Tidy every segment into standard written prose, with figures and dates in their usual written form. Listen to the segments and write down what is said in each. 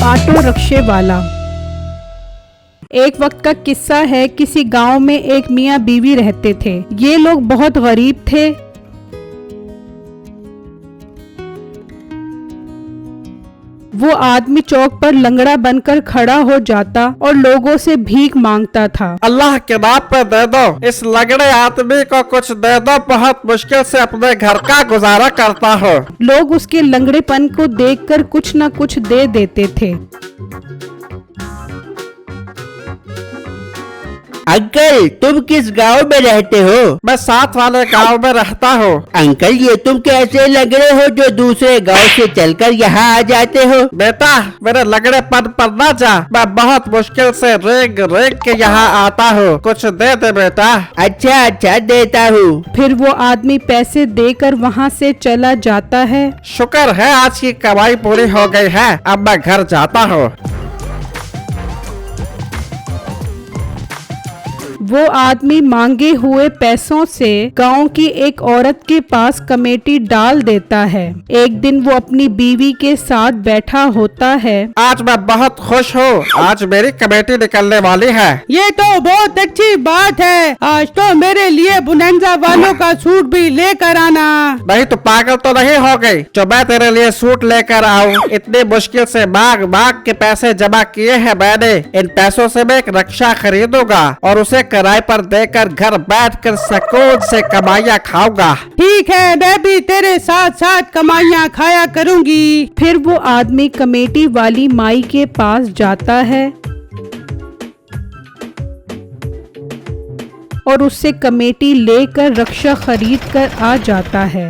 Auto रिक्शे वाला। एक वक्त का किस्सा है। किसी गांव में एक मियाँ बीवी रहते थे। ये लोग बहुत गरीब थे। वो आदमी चौक पर लंगड़ा बनकर खड़ा हो जाता और लोगों से भीख मांगता था। अल्लाह के नाम पे दे दो, इस लंगड़े आदमी को कुछ दे दो, बहुत मुश्किल से अपने घर का गुजारा करता हो। लोग उसके लंगड़ेपन को देखकर कुछ न कुछ दे देते थे। अंकल, तुम किस गांव में रहते हो? मैं साथ वाले गांव में रहता हूँ। अंकल, ये तुम कैसे लंगड़े हो जो दूसरे गांव से चलकर यहाँ आ जाते हो? बेटा, मेरे लंगड़ेपन पर न जा, मैं बहुत मुश्किल से रेंग रेंग के यहाँ आता हूँ, कुछ दे दे बेटा। अच्छा अच्छा, देता हूँ। फिर वो आदमी पैसे देकर वहाँ से चला जाता है। शुक्र है आज की कमाई पूरी हो गई है, अब मैं घर जाता हूँ। वो आदमी मांगे हुए पैसों से गांव की एक औरत के पास कमेटी डाल देता है। एक दिन वो अपनी बीवी के साथ बैठा होता है। आज मैं बहुत खुश हूँ, आज मेरी कमेटी निकलने वाली है। ये तो बहुत अच्छी बात है। आज तो मेरे लिए बुनंजा वालों का सूट भी लेकर आना। नहीं तो पागल तो नहीं हो गई जो मैं तेरे लिए सूट लेकर आऊँ? इतनी मुश्किल से मांग मांग के पैसे जमा किए हैं मैंने। इन पैसों से मैं एक रिक्शा खरीदूंगा और उसे किराए पर देकर घर बैठकर सुकून से कमाइयाँ खाऊंगा। ठीक है, मैं भी तेरे साथ साथ कमाइयाँ खाया करूँगी। फिर वो आदमी कमेटी वाली माई के पास जाता है और उससे कमेटी लेकर रिक्शा खरीद कर आ जाता है।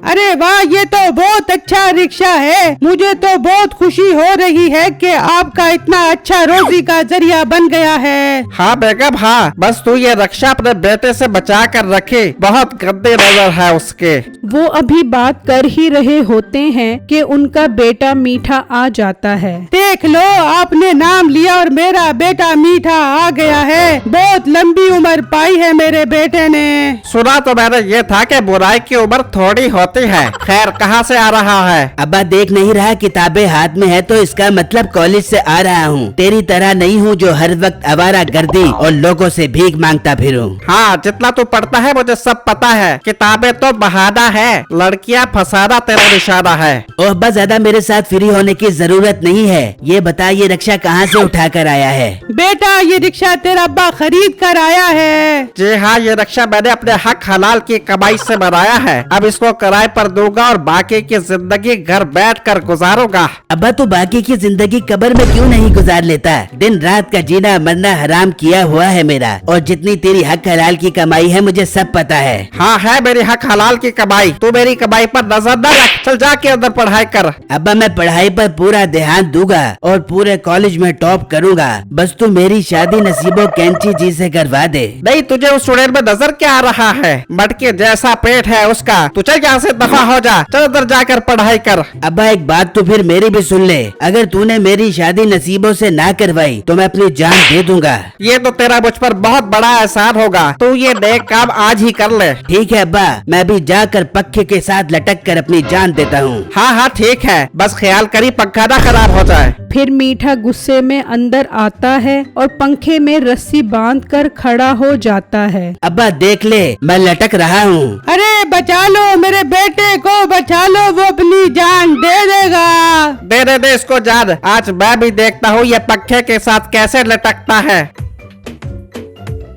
अरे वाह, ये तो बहुत अच्छा रिक्शा है। मुझे तो बहुत खुशी हो रही है कि आपका इतना अच्छा रोजी का जरिया बन गया है। हाँ बेगम, हाँ, बस तू ये रिक्शा अपने बेटे से बचा कर रखे, बहुत गंदी नजर है उसके। वो अभी बात कर ही रहे होते हैं कि उनका बेटा मीठा आ जाता है। देख लो, आपने नाम लिया और मेरा बेटा मीठा आ गया है। बहुत लंबी उम्र पाई है मेरे बेटे ने। सुना तो मैंने ये था कि बुराई की उम्र थोड़ी होती है। खैर, कहाँ से आ रहा है? अब्बा, देख नहीं रहा किताबें हाथ में है तो इसका मतलब कॉलेज से आ रहा हूँ। तेरी तरह नहीं हूँ जो हर वक्त आवारा गर्दी और लोगों से भीख मांगता फिरूं। हाँ, जितना तू पढ़ता है मुझे सब पता है। किताबें तो बहाना है, लड़कियाँ फसाना तेरा निशाना है। ओह अब्बा, ज्यादा मेरे साथ फ्री होने की जरूरत नहीं है। ये बता, ये रिक्शा कहाँ से उठा कर आया है? बेटा, ये रिक्शा तेरा अब्बा खरीद कर आया है। जी हाँ, ये रिक्शा मैंने अपने हक हलाल की कमाई से बनाया है। अब इसको किराए पर दूंगा और बाकी की जिंदगी घर बैठकर गुजारूंगा। अब्बा, तू बाकी की जिंदगी कब्र में क्यों नहीं गुजार लेता? दिन रात का जीना मरना हराम किया हुआ है मेरा, और जितनी तेरी हक हलाल की कमाई है मुझे सब पता है। हाँ, है मेरी हक हलाल की कमाई। तू मेरी कमाई पर नजर न रख, चल जाके अंदर पढ़ाई कर। अब्बा, मैं पढ़ाई पर पूरा ध्यान दूंगा और पूरे कॉलेज में टॉप करूंगा। बस तू मेरी शादी नसीबो कैंची जी से करवा दे। नहीं, तुझे उस स्टूडेंट में नजर क्या आ रहा है? मटके जैसा पेट है उसका। तू चल यहाँ से दफा हो जा, चल अंदर जाकर पढ़ाई कर। अब्बा, एक बात तो फिर मेरी भी सुन ले। अगर तूने मेरी शादी नसीबों से ना करवाई तो मैं अपनी जान दे दूंगा। ये तो तेरा मुझ पर बहुत बड़ा एहसान होगा। तू ये नेक काम आज ही कर ले। ठीक है अब्बा, मैं भी जाकर पक्के के साथ लटक कर अपनी जान देता हूँ। हाँ हाँ ठीक है, बस ख्याल करी पंखा ना खराब हो जाए। फिर मीठा गुस्से में अंदर आता है और पंखे में रस्सी बांधकर खड़ा हो जाता है। अब्बा देख ले, मैं लटक रहा हूँ। अरे बचा लो, मेरे बेटे को बचा लो, वो अपनी जान दे देगा। दे इसको जान। आज मैं भी देखता हूँ ये पंखे के साथ कैसे लटकता है।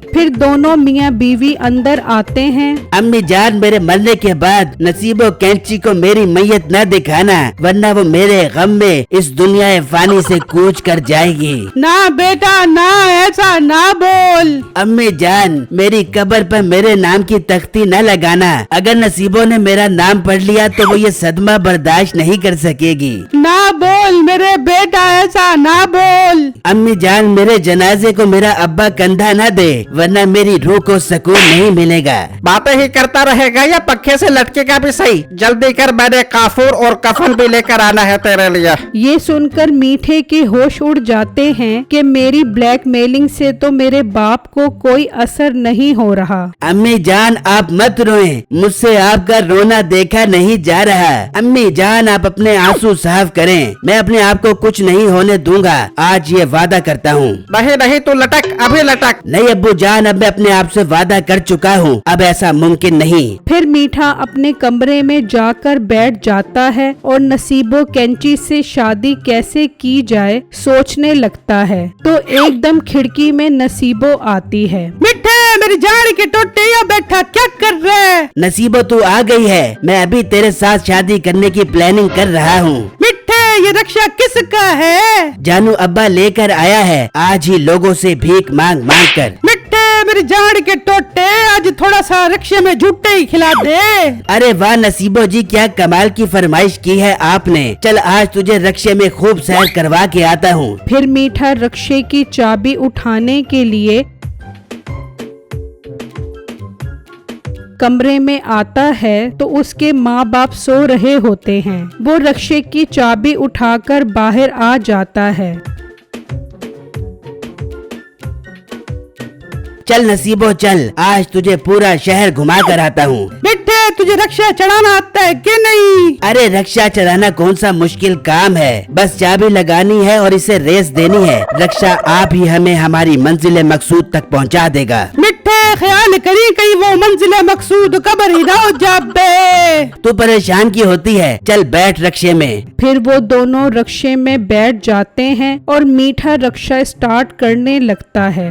फिर दोनों मियाँ बीवी अंदर आते हैं। अम्मी जान, मेरे मरने के बाद नसीबो कैंची को मेरी मैयत न दिखाना, वरना वो मेरे गम में इस दुनिया फानी से कूच कर जाएगी। ना बेटा ना, ऐसा ना बोल। अम्मी जान, मेरी कब्र पर मेरे नाम की तख्ती न लगाना। अगर नसीबों ने मेरा नाम पढ़ लिया तो वो ये सदमा बर्दाश्त नहीं कर सकेगी। ना बोल मेरे बेटा, ऐसा ना बोल। अम्मी जान, मेरे जनाजे को मेरा अब्बा कंधा न दे, वरना मेरी रूह को सुकून नहीं मिलेगा। बातें ही करता रहेगा या पक्के से लटकेगा भी सही। जल्दी कर, मैंने काफूर और कफन भी लेकर आना है तेरे लिए। ये सुनकर मीठे के होश उड़ जाते हैं कि मेरी ब्लैकमेलिंग से तो मेरे बाप को कोई असर नहीं हो रहा। अम्मी जान आप मत रोएं, मुझसे आपका रोना देखा नहीं जा रहा। अम्मी जान आप अपने आंसू साफ करें, मैं अपने आप को कुछ नहीं होने दूंगा, आज ये वादा करता हूँ। नहीं नहीं, तू लटक, अभी लटक। नहीं अब्बू जान, अब मैं अपने आप से वादा कर चुका हूँ, अब ऐसा मुमकिन नहीं। फिर मीठा अपने कमरे में जाकर बैठ जाता है और नसीबो कैंची से शादी कैसे की जाए सोचने लगता है। तो एकदम खिड़की में नसीबो आती है। मिठे मेरी जान के टोटे, यहाँ बैठा क्या कर रहा है? नसीबो तू आ गई है, मैं अभी तेरे साथ शादी करने की प्लानिंग कर रहा हूँ। मिठे ये रक्षा किसका है? जानू अब्बा लेकर आया है, आज ही लोगों से भीख मांग मांग कर। मिठे मेरी जान के टोटे, आज थोड़ा सा रक्षे में झूठे ही खिला दे। अरे वाह नसीबो जी, क्या कमाल की फरमाइश की है आपने। चल आज तुझे रक्षे में खूब सैर करवा के आता हूँ। फिर मीठा रक्षे की चाबी उठाने के लिए कमरे में आता है तो उसके माँ बाप सो रहे होते हैं। वो रक्षे की चाबी उठाकर बाहर आ जाता है। चल नसीबो चल, आज तुझे पूरा शहर घुमा कर आता हूँ। मिठे तुझे रक्षा चढ़ाना आता है कि नहीं? अरे रक्षा चढ़ाना कौन सा मुश्किल काम है, बस चाबी लगानी है और इसे रेस देनी है। रक्षा आप ही हमें हमारी मंजिल मकसूद तक पहुँचा देगा। मिठे ख्याल करी कहीं वो मंजिल मकसूद कबर ही ना हो जाबे। तू परेशान की होती है, चल बैठ रक्षे में। फिर वो दोनों रक्षे में बैठ जाते हैं और मीठा रक्षा स्टार्ट करने लगता है।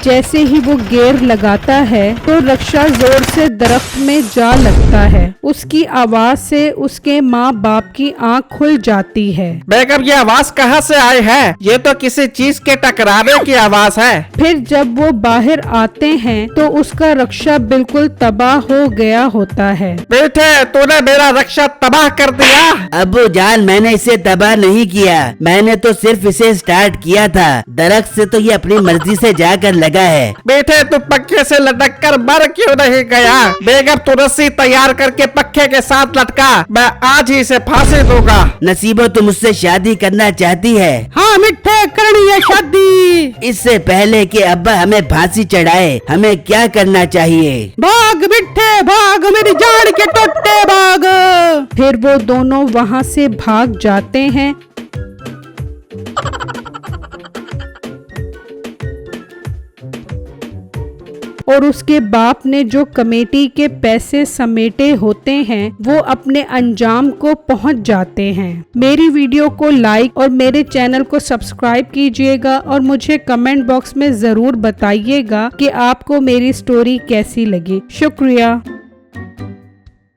जैसे ही वो गियर लगाता है तो रक्षा जोर से दरख्त में जा लगता है। उसकी आवाज से उसके माँ बाप की आंख खुल जाती है। बेगम ये आवाज कहाँ से आई है? ये तो किसी चीज के टकराने की आवाज है। फिर जब वो बाहर आते हैं तो उसका रक्षा बिल्कुल तबाह हो गया होता है। बेटे तूने मेरा रक्षा तबाह कर दिया। अब्बू जान मैंने इसे तबाह नहीं किया, मैंने तो सिर्फ इसे स्टार्ट किया था। दरख्त से तो ये अपनी मर्जी से जाकर लगा है। बेटे तू पक्के से लटक कर मर क्यों नहीं गया? बेगम तू रस्सी तैयार करके पक्के के साथ लटका, मैं आज ही इसे फांसी दूंगा। नसीबो तू मुझसे शादी करना चाहती है? हाँ मिठे करनी है शादी। इससे पहले कि अब्बा हमें फांसी चढ़ाए हमें क्या करना चाहिए? भाग मिठे भाग, मेरी जान के टोटे भाग। फिर वो दोनों वहाँ से भाग जाते हैं। और उसके बाप ने जो कमेटी के पैसे समेटे होते हैं वो अपने अंजाम को पहुंच जाते हैं। मेरी वीडियो को लाइक और मेरे चैनल को सब्सक्राइब कीजिएगा और मुझे कमेंट बॉक्स में जरूर बताइएगा कि आपको मेरी स्टोरी कैसी लगी। शुक्रिया।